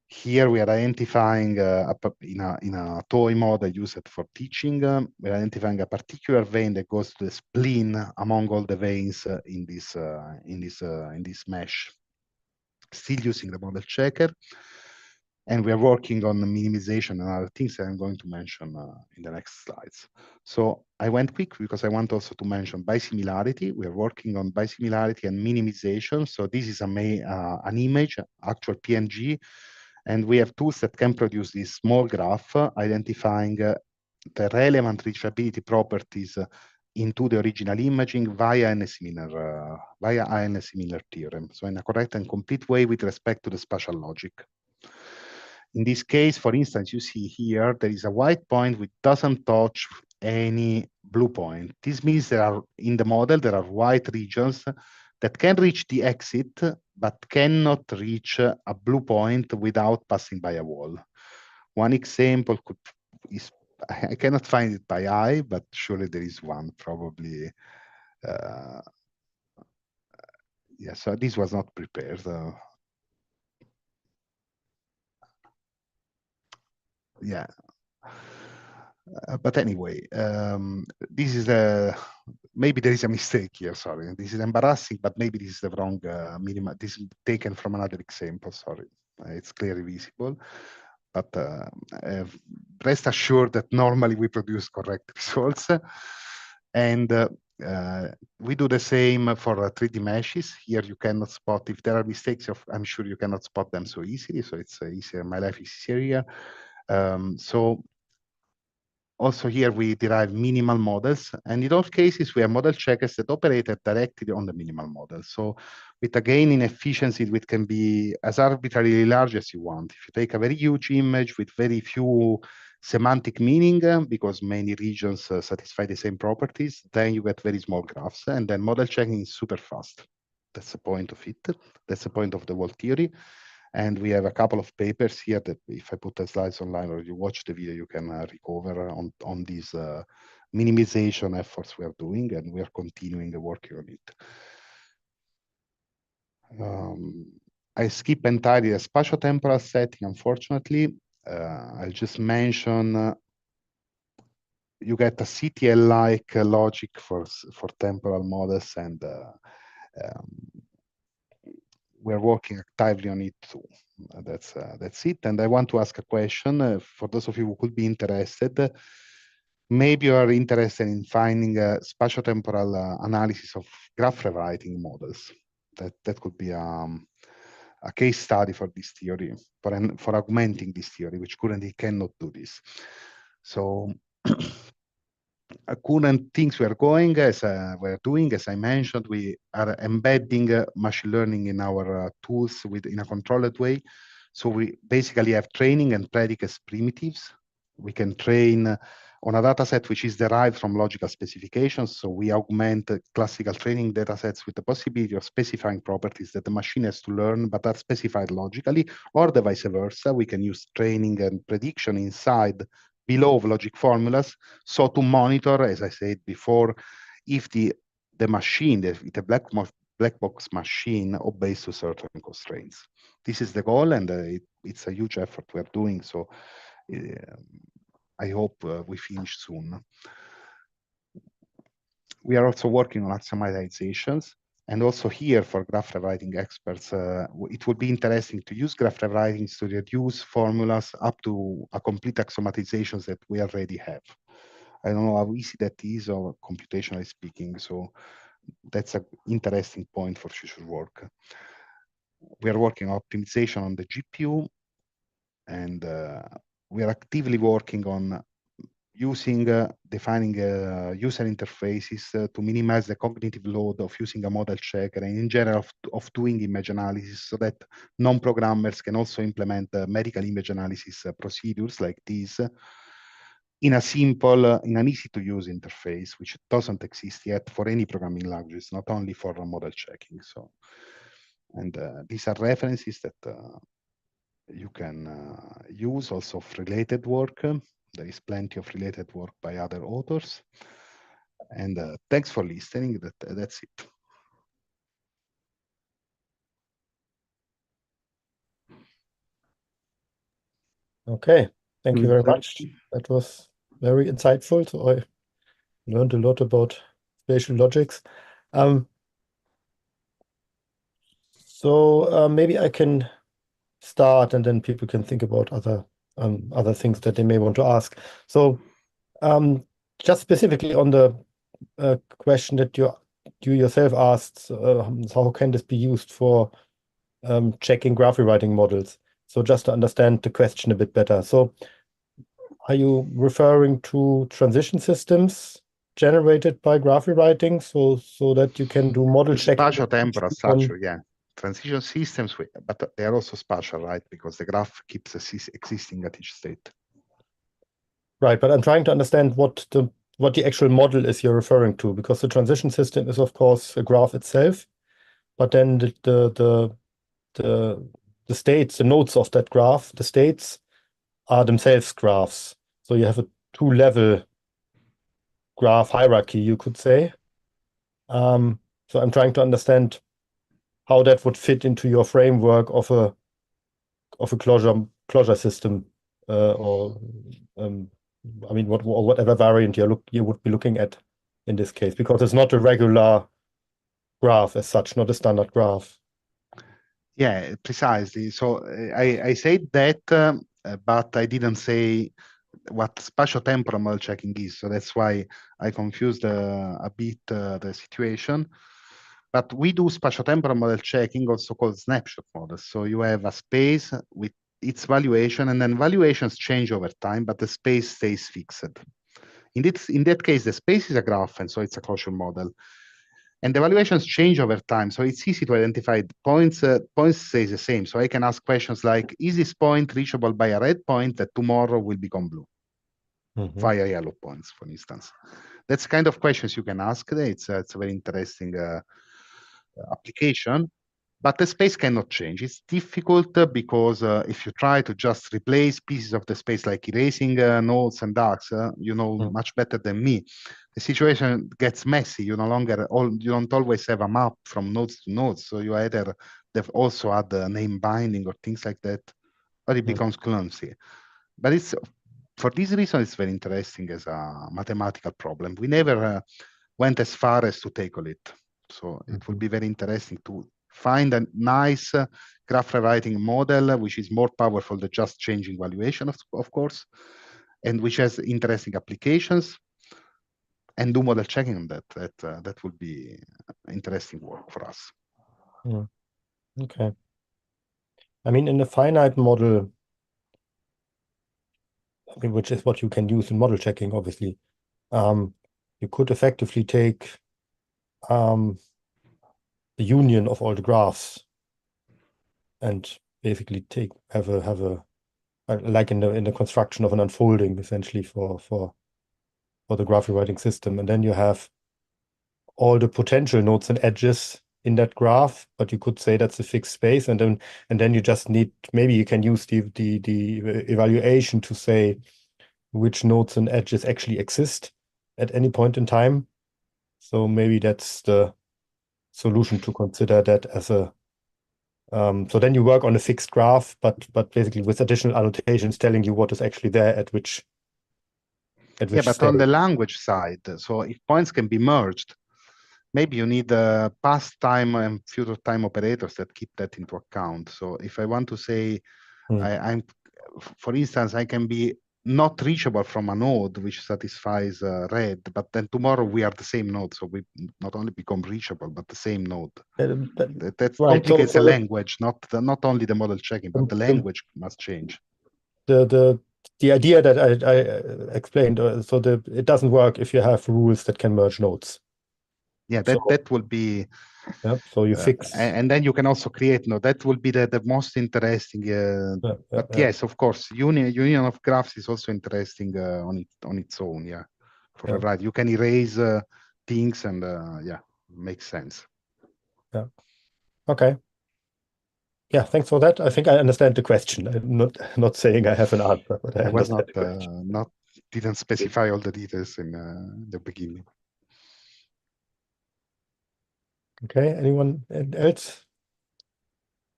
Here we are identifying in a toy model used for teaching. We're identifying a particular vein that goes to the spleen among all the veins in this mesh, still using the model checker. And we are working on minimization and other things that I'm going to mention in the next slides. So I went quick because I want also to mention bisimilarity. We are working on bisimilarity and minimization. So this is an image, actual PNG, and we have tools that can produce this small graph identifying the relevant reachability properties into the original imaging via Hennessy-Milner, via a Hennessy-Milner theorem. So in a correct and complete way with respect to the spatial logic. In this case, for instance, you see here, there is a white point which doesn't touch any blue point. This means in the model, there are white regions that can reach the exit, but cannot reach a blue point without passing by a wall. One example is, I cannot find it by eye, but surely there is one, probably. Yeah, so this was not prepared. Yeah. But anyway, this is maybe there is a mistake here, sorry. This is embarrassing, but maybe this is the wrong minima. This is taken from another example, sorry. It's clearly visible. But rest assured that normally we produce correct results. And we do the same for 3D meshes. Here you cannot spot, if there are mistakes, I'm sure you cannot spot them so easily. So it's easier, my life is easier here. So Also here we derive minimal models, and in all cases we have model checkers that operate directly on the minimal model. So with a gain in efficiency, it can be as arbitrarily large as you want. If you take a very huge image with very few semantic meaning, because many regions satisfy the same properties, then you get very small graphs, and then model checking is super fast. That's the point of it. That's the point of the whole theory. And we have a couple of papers here that if I put the slides online or you watch the video, you can recover on these minimization efforts we are doing, and we are continuing working on it. I skip entirely the spatio-temporal setting, unfortunately. I'll just mention you get a CTL-like logic for temporal models, and we're working actively on it too. That's it. And I want to ask a question for those of you who could be interested. Maybe you are interested in finding a spatio-temporal analysis of graph rewriting models. That could be a case study for this theory, for augmenting this theory, which currently cannot do this. So current things we're doing, as I mentioned, we are embedding machine learning in our tools in a controlled way. So we basically have training and predicates primitives. We can train on a data set which is derived from logical specifications. So we augment classical training data sets with the possibility of specifying properties that the machine has to learn but are specified logically, or the vice versa. We can use training and prediction inside below logic formulas, so to monitor, as I said before, if the machine, the black box machine obeys to certain constraints. This is the goal, and it's a huge effort we're doing. So I hope we finish soon. We are also working on axiomatizations. And also here for graph rewriting experts, it would be interesting to use graph rewriting to reduce formulas up to a complete axiomatizations that we already have. I don't know how easy that is, or computationally speaking. So that's an interesting point for future work. We are working on optimization on the GPU, and we are actively working on defining user interfaces to minimize the cognitive load of using a model checker, and in general of doing image analysis, so that non-programmers can also implement medical image analysis procedures like these in a simple, in an easy-to-use interface, which doesn't exist yet for any programming languages, not only for model checking. So, and these are references that you can use also of related work. There is plenty of related work by other authors. And thanks for listening. That's it. Okay, thank you very much. That was very insightful. So I learned a lot about spatial logics. So maybe I can start, and then people can think about other things that they may want to ask. So just specifically on the question that you yourself asked, how can this be used for checking graph rewriting models? So just to understand the question a bit better. So are you referring to transition systems generated by graph rewriting, so that you can do model checking? Spatio-temporal structure, yeah. Transition systems, but they are also spatial, right? Because the graph keeps existing at each state. Right, but I'm trying to understand what the actual model is you're referring to, because the transition system is, of course, a graph itself, but then the states, the nodes of that graph, the states are themselves graphs. So you have a two-level graph hierarchy, you could say. So I'm trying to understand how that would fit into your framework of a closure system, or I mean, whatever variant you would be looking at in this case, because it's not a regular graph as such, not a standard graph. Yeah, precisely. So I said that, but I didn't say what spatio-temporal model checking is. So that's why I confused a bit the situation. But we do spatio-temporal model checking, also called snapshot models. So you have a space with its valuation, and then valuations change over time, but the space stays fixed. In that case, the space is a graph, and so it's a closure model. And the evaluations change over time, so it's easy to identify points. Points stays the same, so I can ask questions like, is this point reachable by a red point that tomorrow will become blue via yellow points, for instance? That's kind of questions you can ask. It's a very interesting application. But the space cannot change. It's difficult because if you try to just replace pieces of the space, like erasing nodes and arcs, you know much better than me, the situation gets messy. You don't always have a map from nodes to nodes. So you either they've also add name binding or things like that, or it becomes clumsy. But it's for this reason, it's very interesting as a mathematical problem. We never went as far as to tackle it. So it will be very interesting to find a nice graph rewriting model, which is more powerful than just changing valuation, of course, and which has interesting applications, and do model checking on that. That would be interesting work for us. Okay. I mean, in a finite model, I mean, which is what you can use in model checking, obviously, you could effectively take the union of all the graphs and basically have a like in the construction of an unfolding, essentially for the graph rewriting system, and then you have all the potential nodes and edges in that graph, but you could say that's a fixed space, and then you just need, maybe you can use the evaluation to say which nodes and edges actually exist at any point in time. So maybe that's the solution, to consider that as a so then you work on a fixed graph, but basically with additional annotations telling you what is actually there at which but stage. on the language side, so if points can be merged, maybe you need past time and future time operators that keep that into account. So if I want to say, for instance, I can be not reachable from a node which satisfies red, but then tomorrow we are the same node, so we not only become reachable, but the same node. That right. complicates the language, not only the model checking, but the language must change. The idea that I explained, so it doesn't work if you have rules that can merge nodes. Yeah, that will be. So you fix, and then you can also create node. That will be the most interesting. But yes, of course, union of graphs is also interesting on its own. Yeah, right. You can erase things, and makes sense. Yeah. Okay. Yeah, thanks for that. I think I understand the question. I'm not saying I have an answer, but I was understand didn't specify all the details in the beginning. Okay, anyone else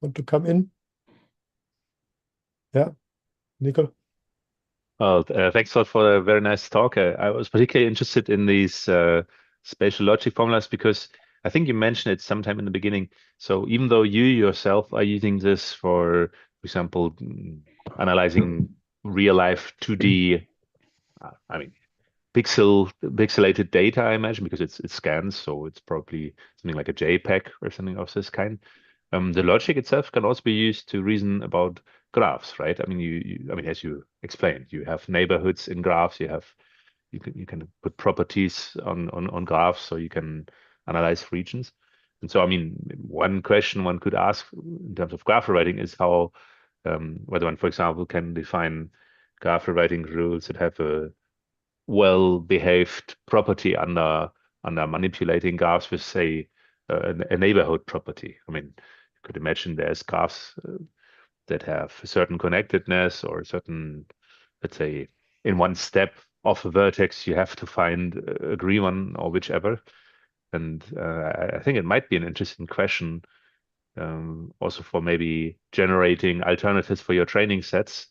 want to come in? Yeah, Nico? Well, thanks a lot for a very nice talk. I was particularly interested in these spatial logic formulas because I think you mentioned it sometime in the beginning. So even though you yourself are using this for example, analyzing real life 2D, I mean, pixelated data, I imagine, because it scans, so it's probably something like a JPEG or something of this kind. The logic itself can also be used to reason about graphs, right? I mean, I mean, as you explained, you have neighborhoods in graphs. You can put properties on graphs, so you can analyze regions. And so, I mean, one question one could ask in terms of graph rewriting is how whether one, for example, can define graph rewriting rules that have a well-behaved property under manipulating graphs with, say, a neighborhood property. I mean, you could imagine there's graphs that have a certain connectedness or a certain, let's say, in one step of a vertex, you have to find a green one or whichever. And I think it might be an interesting question also for maybe generating alternatives for your training sets,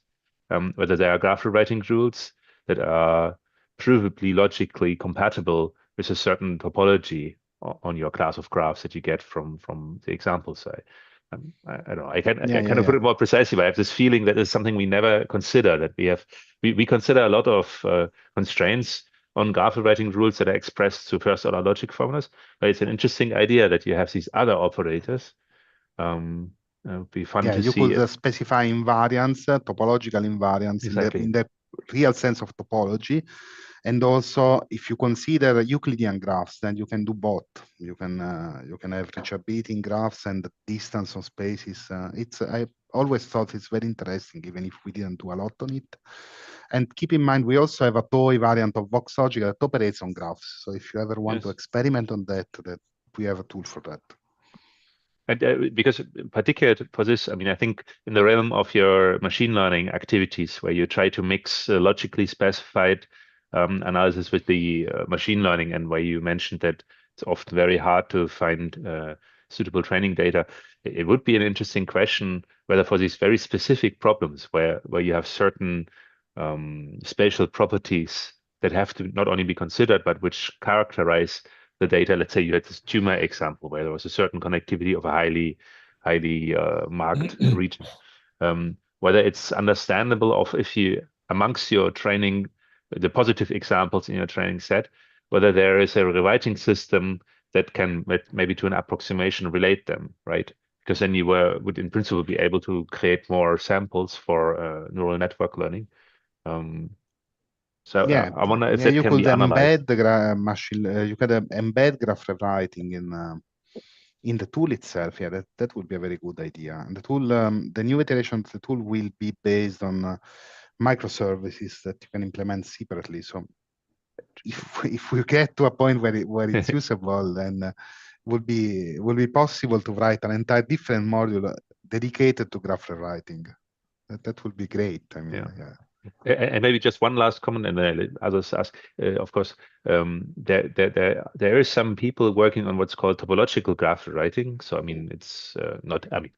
whether there are graph rewriting rules that are provably logically compatible with a certain topology on your class of graphs that you get from the examples. I don't know. I can put it more precisely, but I have this feeling that is something we never consider. That we consider a lot of constraints on graph rewriting rules that are expressed through first order logic formulas. But it's an interesting idea that you have these other operators. It would be fun to you see. Could specify invariants, topological invariants, exactly. in the real sense of topology. And also, if you consider Euclidean graphs, then you can do both. You can have reachability in graphs and the distance on spaces. I always thought it's very interesting, even if we didn't do a lot on it. And keep in mind, we also have a toy variant of VoxLogic that operates on graphs. So if you ever want to experiment on that we have a tool for that. And because particularly for this, I mean, I think in the realm of your machine learning activities, where you try to mix logically specified analysis with the machine learning, and where you mentioned that it's often very hard to find suitable training data, it would be an interesting question whether for these very specific problems where you have certain spatial properties that have to not only be considered, but which characterize the data. Let's say you had this tumor example where there was a certain connectivity of a highly marked region. Whether it's understandable of if you, amongst your training, the positive examples in your training set, whether there is a rewriting system that can maybe to an approximation relate them, right? Because then you would in principle be able to create more samples for neural network learning. So yeah, I wonder if that you can could be analyzed. embed you could embed graph rewriting in the tool itself. Yeah, that would be a very good idea. And the tool, the new iteration of the tool will be based on microservices that you can implement separately. So if we get to a point where it's usable, then will be possible to write an entire different module dedicated to graph rewriting. That would be great. I mean, yeah. And maybe just one last comment, and then others ask. Of course, there is some people working on what's called topological graph writing. So I mean, it's not. I mean,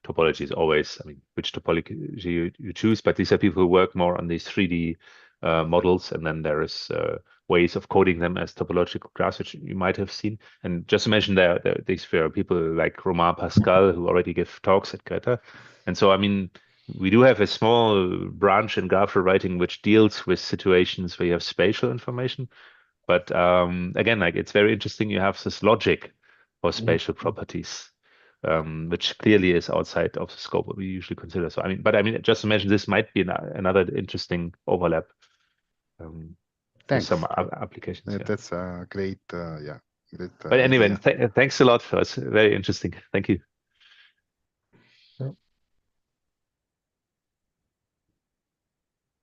topology is always. I mean, which topology you choose, but these are people who work more on these 3D models, and then there is ways of coding them as topological graphs, which you might have seen. And just to mention, these were people like Romain Pascal who already give talks at GReTA, and so I mean. We do have a small branch in graph rewriting which deals with situations where you have spatial information. But again, like it's very interesting you have this logic for spatial properties, which clearly is outside of the scope what we usually consider. So I mean, just to mention this might be another interesting overlap with Thanks. some applications. That's a great, great. But anyway, idea. Thanks a lot for us. Very interesting. Thank you.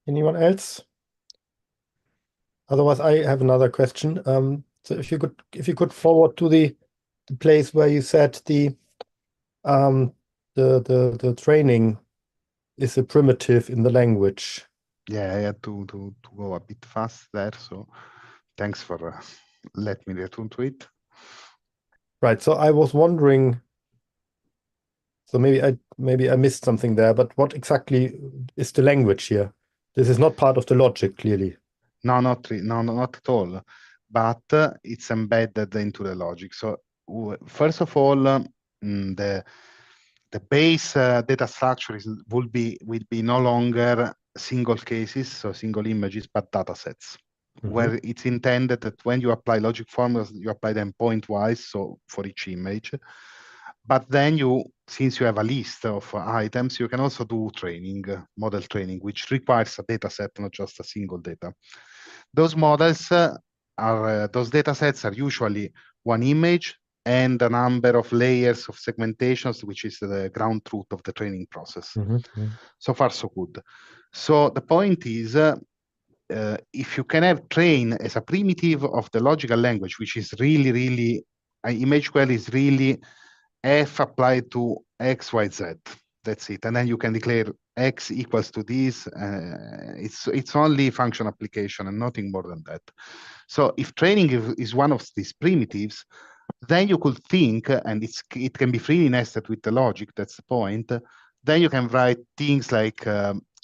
Anyone else? Otherwise, I have another question. So if you could forward to the place where you said the training is a primitive in the language. Yeah, I had to go a bit fast there. So thanks for let me return to it. Right. So I was wondering. So maybe I missed something there, but what exactly is the language here? This is not part of the logic, clearly. No, not at all. But it's embedded into the logic. So first of all, the base data structure will be no longer single cases, so single images, but data sets. Where it's intended that when you apply logic formulas, you apply them point-wise, so for each image. But then since you have a list of items, you can also do training, model training, which requires a data set, not just a single data. Those models those data sets are usually one image and a number of layers of segmentations, which is the ground truth of the training process. So far, so good. So the point is, if you can have train as a primitive of the logical language, which is really, ImageQL is really f applied to x, y, z. That's it. And then you can declare x equals to this. It's only function application and nothing more than that. So if training is one of these primitives, then you could think, and it can be freely nested with the logic, that's the point. Then you can write things like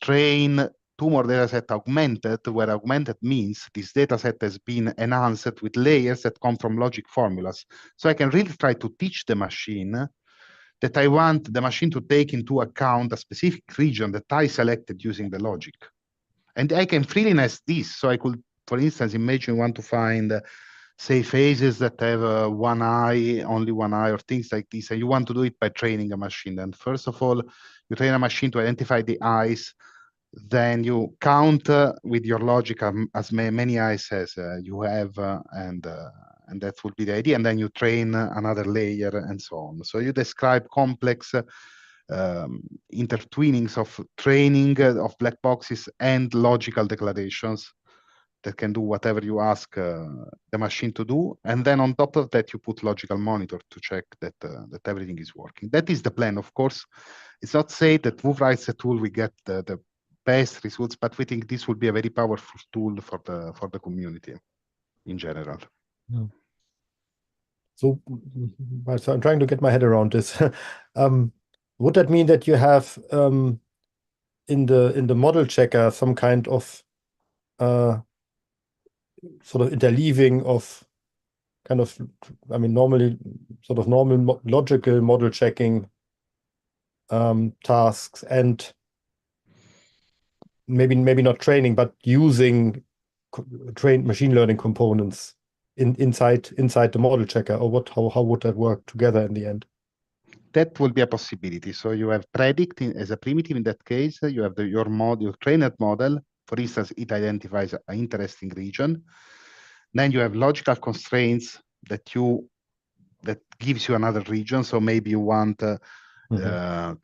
train two more dataset augmented, where augmented means this dataset has been enhanced with layers that come from logic formulas. So I can really try to teach the machine that I want the machine to take into account a specific region that I selected using the logic. And I can freely nest this. So I could, for instance, imagine you want to find, say, faces that have only one eye, or things like this. And you want to do it by training a machine. And first of all, you train a machine to identify the eyes then you count with your logic as many eyes as you have, and that would be the idea. And then you train another layer and so on. So you describe complex intertwinings of training of black boxes and logical declarations that can do whatever you ask the machine to do. And then on top of that, you put logical monitor to check that that everything is working. That is the plan, of course. It's not say that who writes a tool we get the best results, but we think this will be a very powerful tool for the community in general. Yeah. So I'm trying to get my head around this. Would that mean that you have in the model checker some kind of sort of interleaving of kind of, I mean, normally sort of normal logical model checking tasks, and maybe not training, but using trained machine learning components inside the model checker, or what? How would that work together in the end? That will be a possibility. So you have predict as a primitive. In that case, you have your trained model. For instance, it identifies an interesting region. Then you have logical constraints that gives you another region. So maybe you want to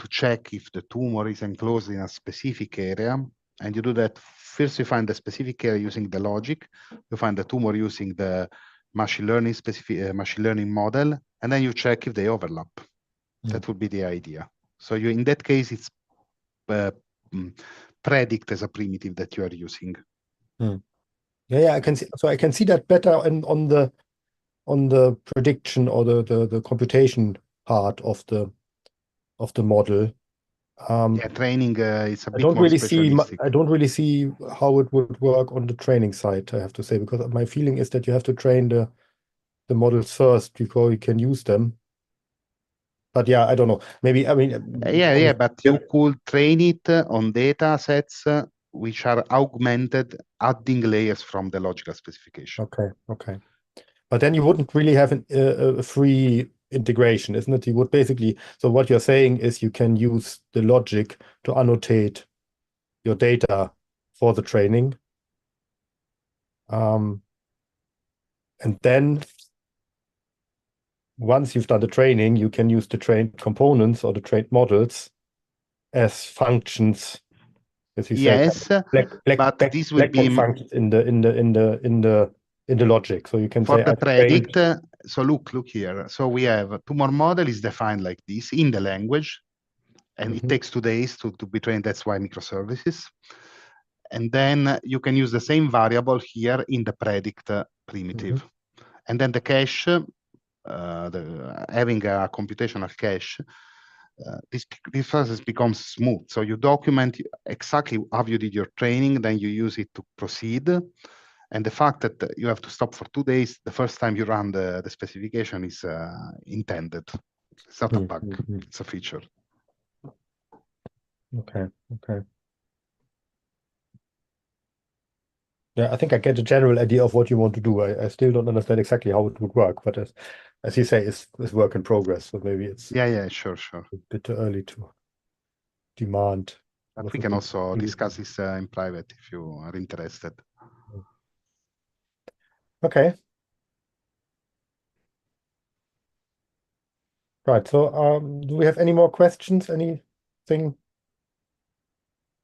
check if the tumor is enclosed in a specific area, and you do that. First, you find the specific area using the logic. You find the tumor using the machine learning model, and then you check if they overlap. That would be the idea. So in that case, it's predict as a primitive that you are using. Yeah, I can see. So I can see that better on the prediction or the computation part of the model. Yeah, training is a bit more specialistic. I don't really see how it would work on the training side, I have to say, because my feeling is that you have to train the models first before you can use them. But yeah, I don't know. Maybe, I mean, but you could train it on data sets which are augmented, adding layers from the logical specification. Okay. But then you wouldn't really have a free integration, isn't it? You would basically, so what you're saying is you can use the logic to annotate your data for the training. And then once you've done the training, you can use the trained components or the trained models as functions, as you said, but this will be functions in the logic. So you can for say the predict. So look here. So we have a tumor model is defined like this in the language, and it takes 2 days to be trained. That's why microservices. And then you can use the same variable here in the predict primitive. And then the cache, having a computational cache, this process becomes smooth. So you document exactly how you did your training, then you use it to proceed. And the fact that you have to stop for 2 days, the first time you run the specification is intended. It's not a bug, it's a feature. Okay. Yeah, I think I get a general idea of what you want to do. I still don't understand exactly how it would work, but as you say, it's work in progress. So maybe it's sure. a bit too early to demand. But we can also discuss this in private if you are interested. Okay. Right. So, do we have any more questions? Anything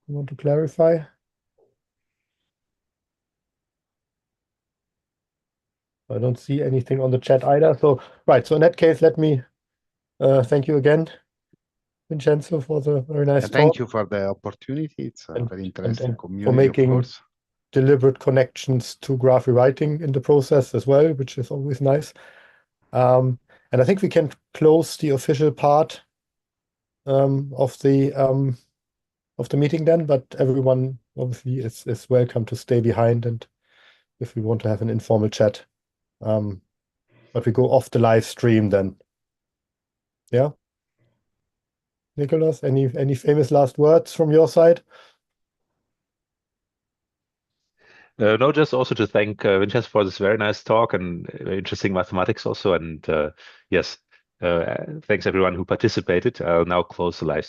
you want to clarify? I don't see anything on the chat either. So, right. So in that case, let me thank you again, Vincenzo, for the very nice talk. Thank you for the opportunity. It's a very interesting community, for making of course. Deliberate connections to graph rewriting in the process as well, which is always nice. And I think we can close the official part of the meeting then, but everyone obviously is welcome to stay behind, and if we want to have an informal chat. But we go off the live stream then. Yeah. Nicholas, any famous last words from your side? No, just also to thank Vincenzo for this very nice talk and interesting mathematics also. And yes, thanks everyone who participated. I'll now close the live stream.